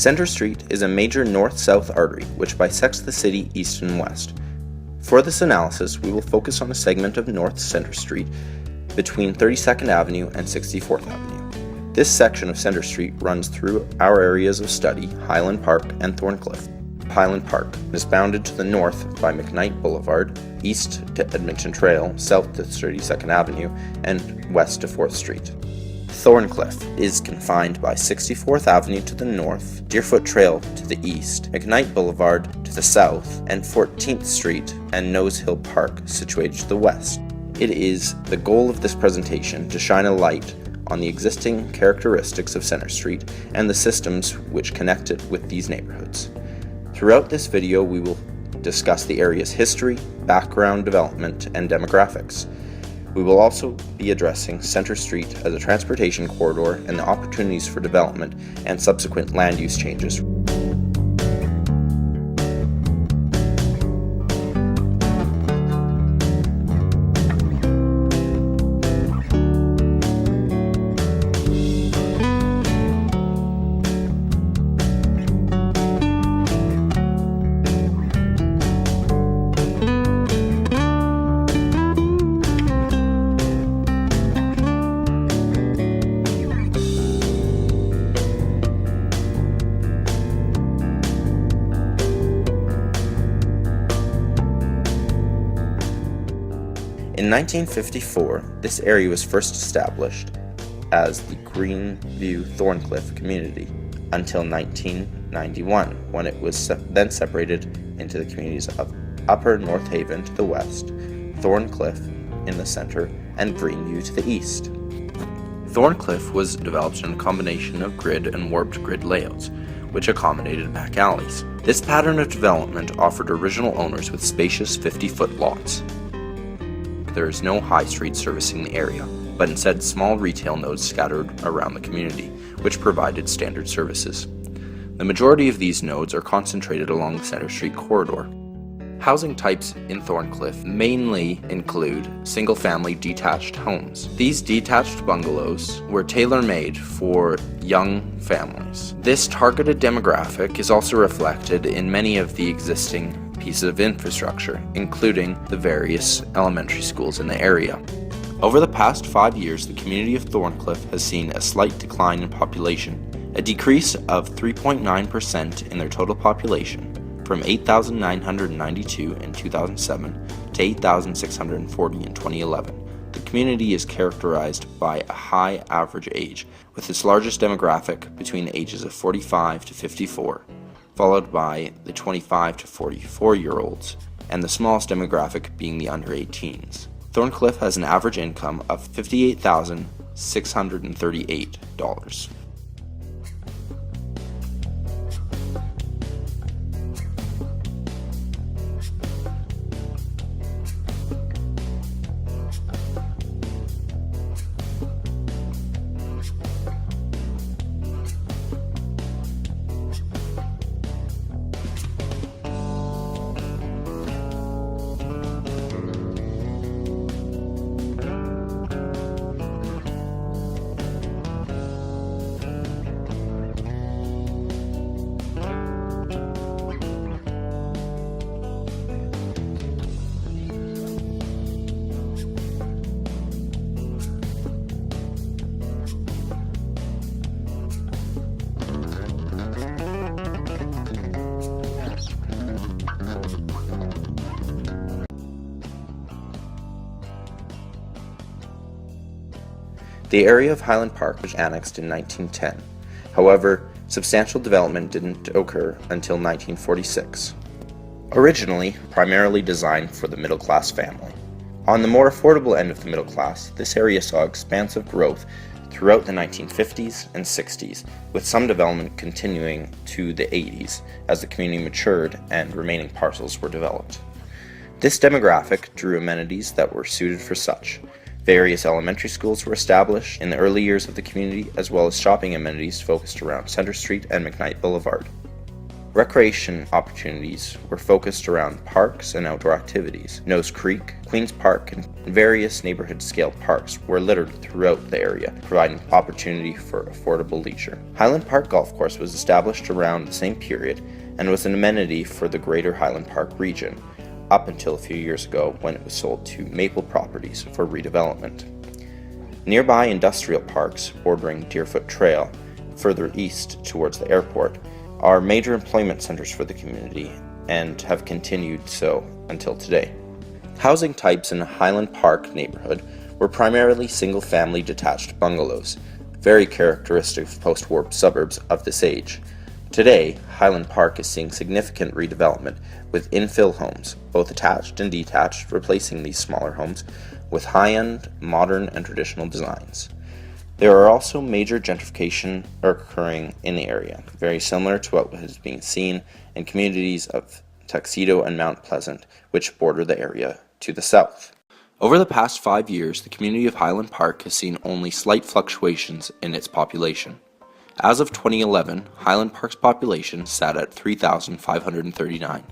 Center Street is a major north-south artery which bisects the city east and west. For this analysis, we will focus on a segment of North Center Street between 32nd Avenue and 64th Avenue. This section of Center Street runs through our areas of study, Highland Park and Thorncliffe. Highland Park is bounded to the north by McKnight Boulevard, east to Edmonton Trail, south to 32nd Avenue, and west to 4th Street. Thorncliffe is confined by 64th Avenue to the north, Deerfoot Trail to the east, McKnight Boulevard to the south, and 14th Street and Nose Hill Park situated to the west. It is the goal of this presentation to shine a light on the existing characteristics of Center Street and the systems which connect it with these neighborhoods. Throughout this video, we will discuss the area's history, background development, and demographics. We will also be addressing Center Street as a transportation corridor and the opportunities for development and subsequent land use changes. In 1954, this area was first established as the Greenview Thorncliffe community until 1991, when it was then separated into the communities of Upper North Haven to the west, Thorncliffe in the center, and Greenview to the east. Thorncliffe was developed in a combination of grid and warped grid layouts, which accommodated back alleys. This pattern of development offered original owners with spacious 50-foot lots. There is no high street servicing the area, but instead small retail nodes scattered around the community, which provided standard services. The majority of these nodes are concentrated along the Center Street corridor. Housing types in Thorncliffe mainly include single-family detached homes. These detached bungalows were tailor-made for young families. This targeted demographic is also reflected in many of the existing pieces of infrastructure, including the various elementary schools in the area. Over the past 5 years, the community of Thorncliffe has seen a slight decline in population, a decrease of 3.9% in their total population, from 8,992 in 2007 to 8,640 in 2011. The community is characterized by a high average age, with its largest demographic between the ages of 45 to 54. Followed by the 25 to 44-year-olds, and the smallest demographic being the under 18s. Thorncliffe has an average income of $58,638. The area of Highland Park was annexed in 1910. However, substantial development didn't occur until 1946. Originally, primarily designed for the middle-class family. On the more affordable end of the middle class, this area saw expansive growth throughout the 1950s and 60s, with some development continuing to the 80s as the community matured and remaining parcels were developed. This demographic drew amenities that were suited for such. Various elementary schools were established in the early years of the community, as well as shopping amenities focused around Center Street and McKnight Boulevard. Recreation opportunities were focused around parks and outdoor activities. Nose Creek, Queens Park, and various neighborhood-scale parks were littered throughout the area, providing opportunity for affordable leisure. Highland Park Golf Course was established around the same period and was an amenity for the greater Highland Park region, up until a few years ago when it was sold to Maple Properties for redevelopment. Nearby industrial parks bordering Deerfoot Trail, further east towards the airport, are major employment centers for the community and have continued so until today. Housing types in Highland Park neighborhood were primarily single-family detached bungalows, very characteristic of post-war suburbs of this age. Today, Highland Park is seeing significant redevelopment with infill homes, both attached and detached, replacing these smaller homes with high-end, modern, and traditional designs. There are also major gentrification occurring in the area, very similar to what is being seen in communities of Tuxedo and Mount Pleasant, which border the area to the south. Over the past 5 years, the community of Highland Park has seen only slight fluctuations in its population. As of 2011, Highland Park's population sat at 3,539.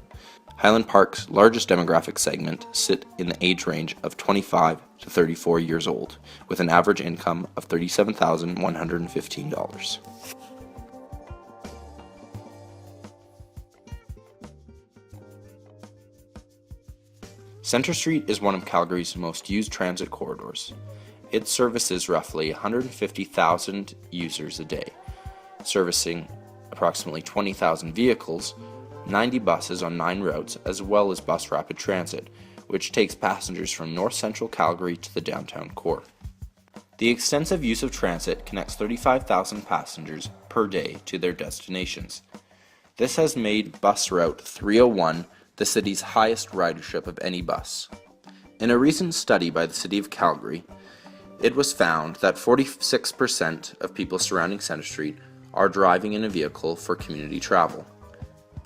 Highland Park's largest demographic segment sit in the age range of 25 to 34 years old, with an average income of $37,115. Centre Street is one of Calgary's most used transit corridors. It services roughly 150,000 users a day, servicing approximately 20,000 vehicles, 90 buses on 9 routes, as well as bus rapid transit, which takes passengers from north central Calgary to the downtown core. The extensive use of transit connects 35,000 passengers per day to their destinations. This has made bus route 301 the city's highest ridership of any bus. In a recent study by the City of Calgary, it was found that 46% of people surrounding Centre Street are driving in a vehicle for community travel,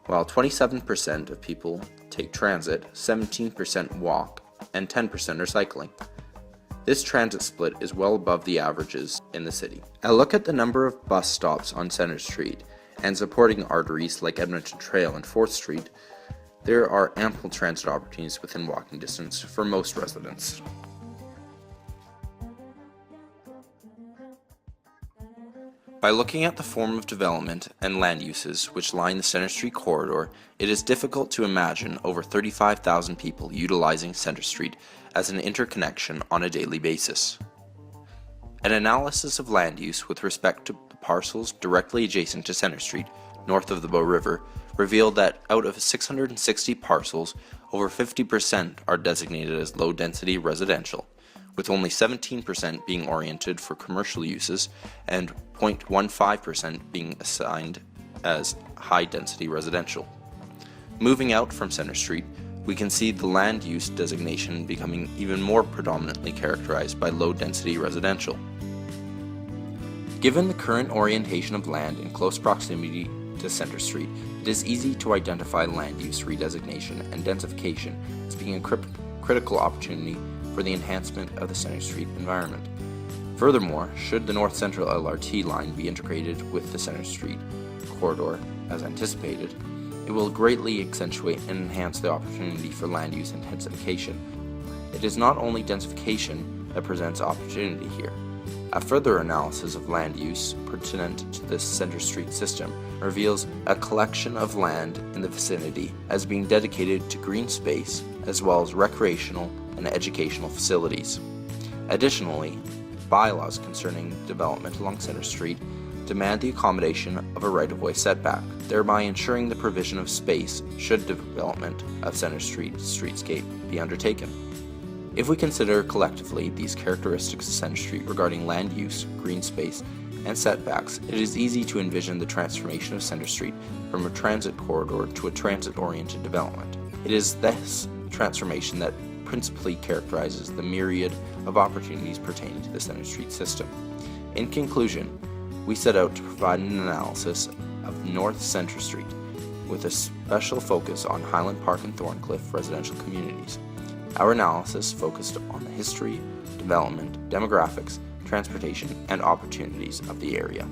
while 27% of people take transit, 17% walk, and 10% are cycling. This transit split is well above the averages in the city. A look at the number of bus stops on Centre Street and supporting arteries like Edmonton Trail and 4th Street, there are ample transit opportunities within walking distance for most residents. By looking at the form of development and land uses which line the Centre Street corridor, it is difficult to imagine over 35,000 people utilizing Centre Street as an interconnection on a daily basis. An analysis of land use with respect to the parcels directly adjacent to Centre Street, north of the Bow River, revealed that out of 660 parcels, over 50% are designated as low-density residential, with only 17% being oriented for commercial uses and 0.15% being assigned as high-density residential. Moving out from Centre Street, we can see the land use designation becoming even more predominantly characterized by low-density residential. Given the current orientation of land in close proximity to Centre Street, it is easy to identify land use redesignation and densification as being a critical opportunity for the enhancement of the Centre Street environment. Furthermore, should the North Central LRT line be integrated with the Centre Street corridor as anticipated, it will greatly accentuate and enhance the opportunity for land use intensification. It is not only densification that presents opportunity here. A further analysis of land use pertinent to this Centre Street system reveals a collection of land in the vicinity as being dedicated to green space as well as recreational and educational facilities. Additionally, bylaws concerning development along Centre Street demand the accommodation of a right-of-way setback, thereby ensuring the provision of space should development of Centre Street streetscape be undertaken. If we consider collectively these characteristics of Centre Street regarding land use, green space, and setbacks, it is easy to envision the transformation of Centre Street from a transit corridor to a transit-oriented development. It is this transformation that principally characterizes the myriad of opportunities pertaining to the Centre Street system. In conclusion, we set out to provide an analysis of North Centre Street with a special focus on Highland Park and Thorncliffe residential communities. Our analysis focused on the history, development, demographics, transportation, and opportunities of the area.